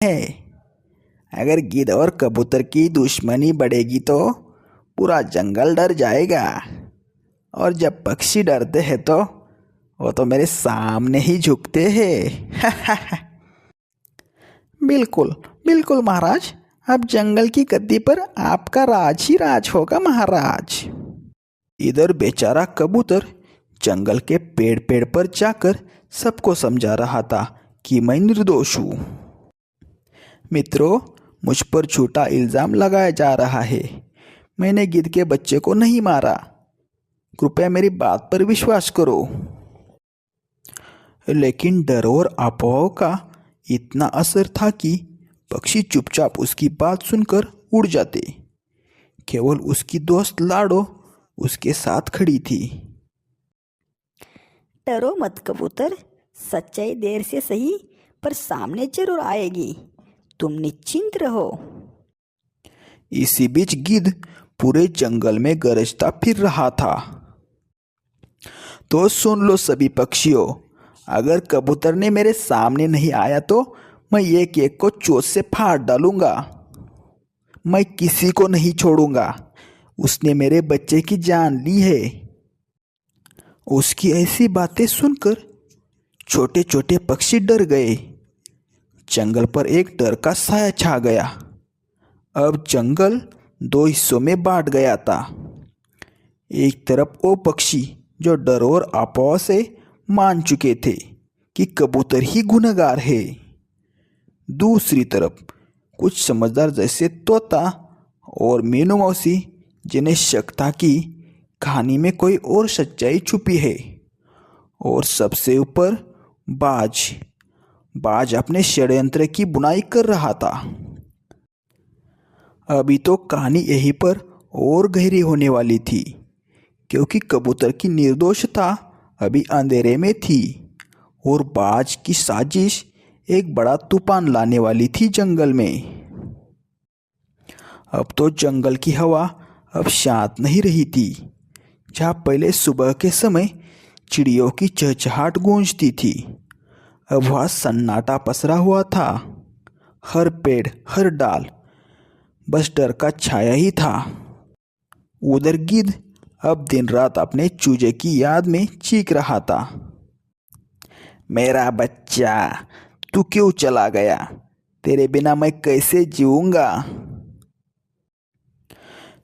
है। अगर गिद्ध और कबूतर की दुश्मनी बढ़ेगी तो पूरा जंगल डर जाएगा। और जब पक्षी डरते हैं तो वो तो मेरे सामने ही झुकते हैं। बिल्कुल बिल्कुल महाराज, अब जंगल की गद्दी पर आपका राज ही राज होगा महाराज। इधर बेचारा कबूतर जंगल के पेड़ पेड़ पर जाकर सबको समझा रहा था कि मैं निर्दोष हूँ। मित्रों, मुझ पर झूठा इल्जाम लगाया जा रहा है। मैंने गिद्ध के बच्चे को नहीं मारा। कृपया मेरी बात पर विश्वास करो। लेकिन डर और अफवाहों का इतना असर था कि पक्षी चुपचाप उसकी बात सुनकर उड़ जाते। केवल उसकी दोस्त लाडो उसके साथ खड़ी थी। डरो मत कबूतर, सच्चाई देर से सही पर सामने जरूर आएगी, तुम निश्चिंत रहो। इसी बीच गिद्ध पूरे जंगल में गरजता फिर रहा था। तो सुन लो सभी पक्षियों, अगर कबूतर ने मेरे सामने नहीं आया तो मैं एक एक को चोंच से फाड़ डालूंगा। मैं किसी को नहीं छोड़ूंगा। उसने मेरे बच्चे की जान ली है। उसकी ऐसी बातें सुनकर छोटे छोटे पक्षी डर गए। जंगल पर एक डर का साया छा गया। अब जंगल दो हिस्सों में बांट गया था। एक तरफ वो पक्षी जो डर और अफवाह से मान चुके थे कि कबूतर ही गुनहगार है। दूसरी तरफ कुछ समझदार जैसे तोता और मीनू मौसी, जिन्हें शक था कि कहानी में कोई और सच्चाई छुपी है। और सबसे ऊपर बाज अपने षड्यंत्र की बुनाई कर रहा था। अभी तो कहानी यहीं पर और गहरी होने वाली थी, क्योंकि कबूतर की निर्दोषता अभी अंधेरे में थी और बाज की साजिश एक बड़ा तूफान लाने वाली थी जंगल में। अब तो जंगल की हवा अब शांत नहीं रही थी। जहाँ पहले सुबह के समय चिड़ियों की चहचहाट गूंजती थी, अब वहाँ सन्नाटा पसरा हुआ था। हर पेड़, हर डाल बस डर का छाया ही था। उधर गिद्ध अब दिन रात अपने चूजे की याद में चीख रहा था, मेरा बच्चा, तू क्यों चला गया? तेरे बिना मैं कैसे जीऊंगा?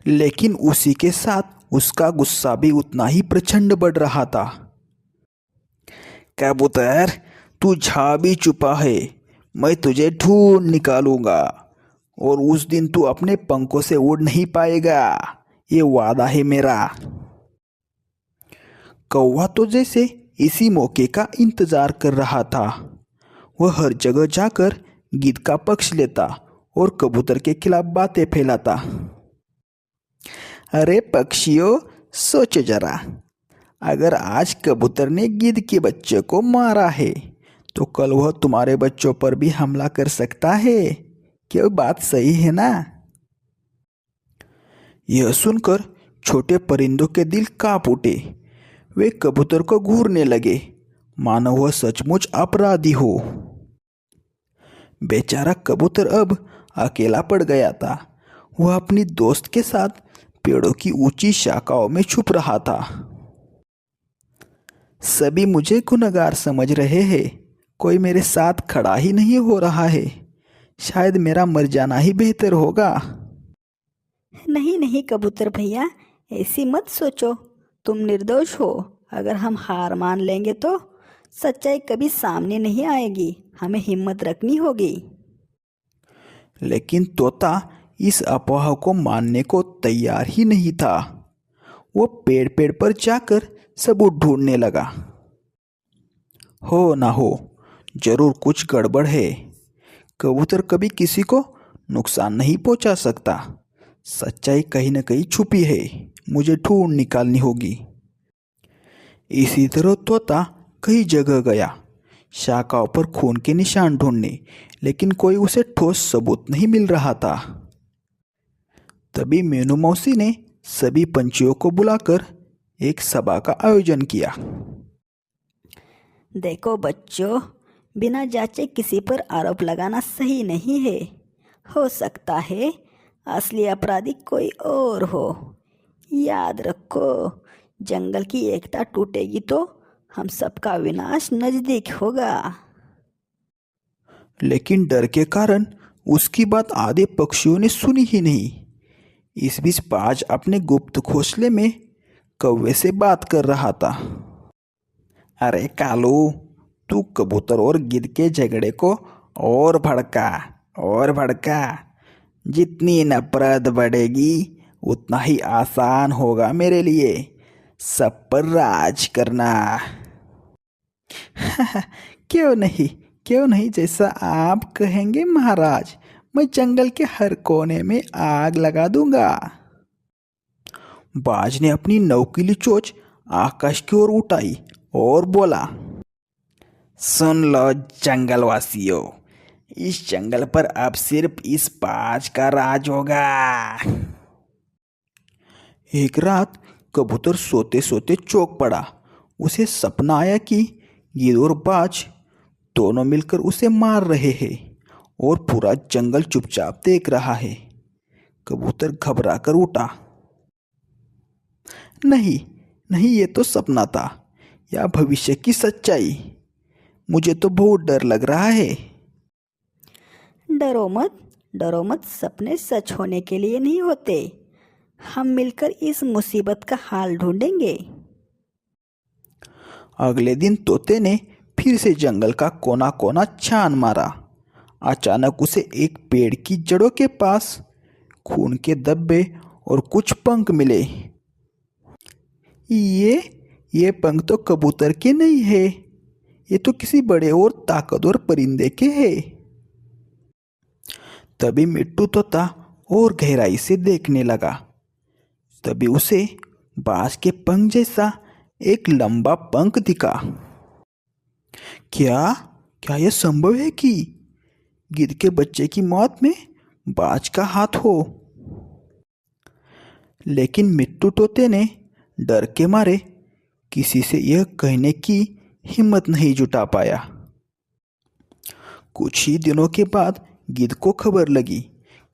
लेकिन उसी के साथ उसका गुस्सा भी उतना ही प्रचंड बढ़ रहा था। कबूतर, तू जा भी चुपा है, मैं तुझे ढूंढ निकालूंगा और उस दिन तू अपने पंखों से उड़ नहीं पाएगा, ये वादा है मेरा। कौवा तो जैसे इसी मौके का इंतजार कर रहा था। वह हर जगह जाकर गिद्ध का पक्ष लेता और कबूतर के खिलाफ बातें फैलाता। अरे पक्षियों, सोचो जरा, अगर आज कबूतर ने गिद्ध के बच्चे को मारा है तो कल वह तुम्हारे बच्चों पर भी हमला कर सकता है। क्या बात सही है ना? यह सुनकर छोटे परिंदों के दिल कांप उठे। वे कबूतर को घूरने लगे, मानो वह सचमुच अपराधी हो। बेचारा कबूतर अब अकेला पड़ गया था। वह अपनी दोस्त के साथ पेड़ों की ऊंची शाखाओं में छुप रहा था। सभी मुझे गुनहगार समझ रहे हैं, कोई मेरे साथ खड़ा ही नहीं हो रहा है। शायद मेरा मर जाना ही बेहतर होगा। नहीं नहीं कबूतर भैया, ऐसी मत सोचो, तुम निर्दोष हो। अगर हम हार मान लेंगे तो सच्चाई कभी सामने नहीं आएगी, हमें हिम्मत रखनी होगी। लेकिन तोता इस अफवाह को मानने को तैयार ही नहीं था। वो पेड़ पेड़ पर जाकर सबूत ढूंढने लगा। हो ना हो, जरूर कुछ गड़बड़ है। कबूतर कभी किसी को नुकसान नहीं पहुंचा सकता। सच्चाई कहीं न कहीं छुपी है, मुझे ढूंढ निकालनी होगी। इसी तरह तोता कई जगह गया, शाखाओं पर खून के निशान ढूंढने, लेकिन कोई उसे ठोस सबूत नहीं मिल रहा था। तभी मीनू मौसी ने सभी पंछियों को बुलाकर एक सभा का आयोजन किया। देखो बच्चों, बिना जांचे किसी पर आरोप लगाना सही नहीं है। हो सकता है असली अपराधी कोई और हो। याद रखो, जंगल की एकता टूटेगी तो हम सबका विनाश नजदीक होगा। लेकिन डर के कारण उसकी बात आधे पक्षियों ने सुनी ही नहीं। इस बीच बाज अपने गुप्त घोंसले में कौवे से बात कर रहा था। अरे कालू, तू कबूतर और गिद्ध के झगड़े को और भड़का। जितनी नफरत बढ़ेगी उतना ही आसान होगा मेरे लिए सब पर राज करना। क्यों नहीं, जैसा आप कहेंगे महाराज। मैं जंगल के हर कोने में आग लगा दूंगा। बाज ने अपनी नोकीली चोंच आकाश की ओर उठाई और बोला, सुन लो जंगलवासियों, इस जंगल पर अब सिर्फ इस बाज का राज होगा। एक रात कबूतर सोते सोते चौंक पड़ा। उसे सपना आया कि गिद्ध और बाज दोनों मिलकर उसे मार रहे हैं और पूरा जंगल चुपचाप देख रहा है। कबूतर घबरा कर उठा। नहीं, ये तो सपना था या भविष्य की सच्चाई। मुझे तो बहुत डर लग रहा है। डरो मत, सपने सच होने के लिए नहीं होते। हम मिलकर इस मुसीबत का हाल ढूंढेंगे। अगले दिन तोते ने फिर से जंगल का कोना कोना छान मारा। अचानक उसे एक पेड़ की जड़ों के पास खून के धब्बे और कुछ पंख मिले। ये पंख तो कबूतर के नहीं है, ये तो किसी बड़े और ताकतवर परिंदे के हैं। तभी मिट्टू तोता और गहराई से देखने लगा। तभी उसे बाज के पंख जैसा एक लंबा पंख दिखा। क्या यह संभव है कि गिद्ध के बच्चे की मौत में बाज का हाथ हो? लेकिन मिट्टू तोते ने डर के मारे किसी से यह कहने की हिम्मत नहीं जुटा पाया। कुछ ही दिनों के बाद गिद्ध को खबर लगी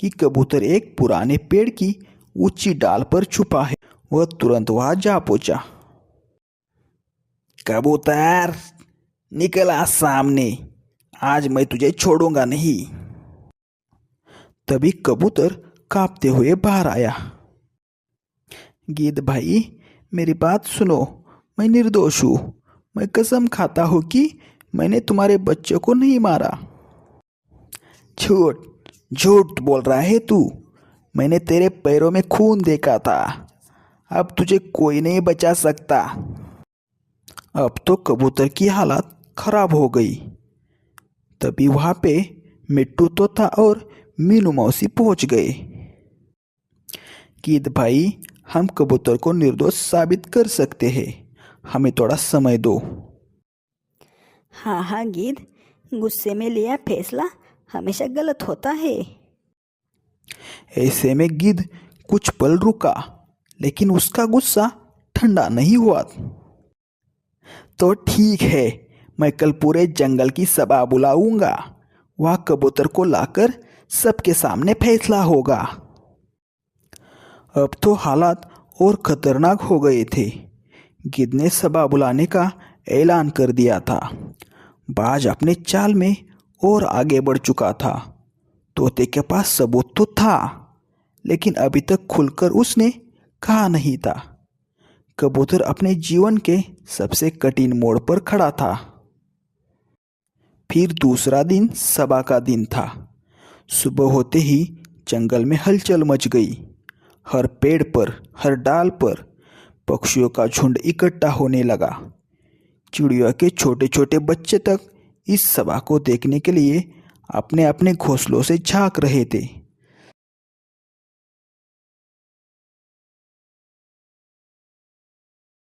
कि कबूतर एक पुराने पेड़ की ऊंची डाल पर छुपा है। वह तुरंत वहां जा पहुंचा। कबूतर, निकल आ सामने, आज मैं तुझे छोड़ूंगा नहीं। तभी कबूतर कांपते हुए बाहर आया। गिद्ध भाई, मेरी बात सुनो, मैं निर्दोष हूँ। मैं कसम खाता हूँ कि मैंने तुम्हारे बच्चों को नहीं मारा। झूठ बोल रहा है तू। मैंने तेरे पैरों में खून देखा था। अब तुझे कोई नहीं बचा सकता। अब तो कबूतर की हालत खराब हो गई। तभी वहां पे मिट्टू तोता और मीनू मौसी पहुंच गए। गिद्ध भाई, हम कबूतर को निर्दोष साबित कर सकते हैं, हमें थोड़ा समय दो। हाँ गिद्ध, गुस्से में लिया फैसला हमेशा गलत होता है। ऐसे में गिद्ध कुछ पल रुका, लेकिन उसका गुस्सा ठंडा नहीं हुआ। तो ठीक है, मैं कल पूरे जंगल की सभा बुलाऊंगा। वह कबूतर को लाकर सबके सामने फैसला होगा। अब तो हालात और खतरनाक हो गए थे। गिद्ध ने सभा बुलाने का ऐलान कर दिया था। बाज अपने चाल में और आगे बढ़ चुका था। तोते के पास सबूत तो था, लेकिन अभी तक खुलकर उसने कहा नहीं था। कबूतर अपने जीवन के सबसे कठिन मोड़ पर खड़ा था। फिर दूसरा दिन सभा का दिन था। सुबह होते ही जंगल में हलचल मच गई। हर पेड़ पर, हर डाल पर पक्षियों का झुंड इकट्ठा होने लगा। चिड़िया के छोटे छोटे बच्चे तक इस सभा को देखने के लिए अपने अपने घोंसलों से झांक रहे थे।